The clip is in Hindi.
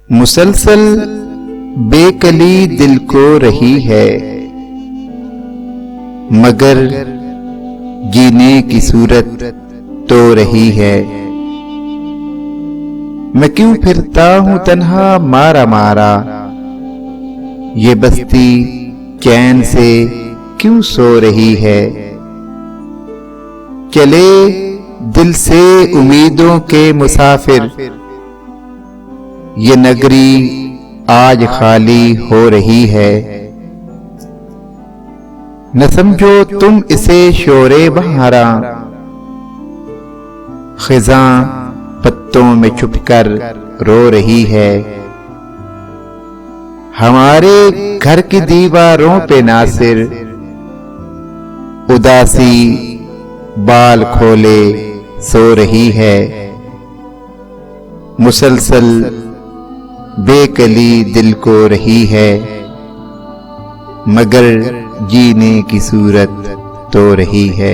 मुसलसल बेकली दिल को रही है, मगर जीने की सूरत तो रही है। मैं क्यों फिरता हूं तन्हा मारा मारा, ये बस्ती चैन से क्यों सो रही है। चले दिल से उम्मीदों के मुसाफिर, ये नगरी आज खाली हो रही है। न समझो तुम इसे शोरे बहारा, खिज़ां पत्तों में छुपकर रो रही है। हमारे घर की दीवारों पे नासिर उदासी बाल खोले सो रही है। मुसलसल बेकली दिल को रही है, मगर जीने की सूरत तो रही है।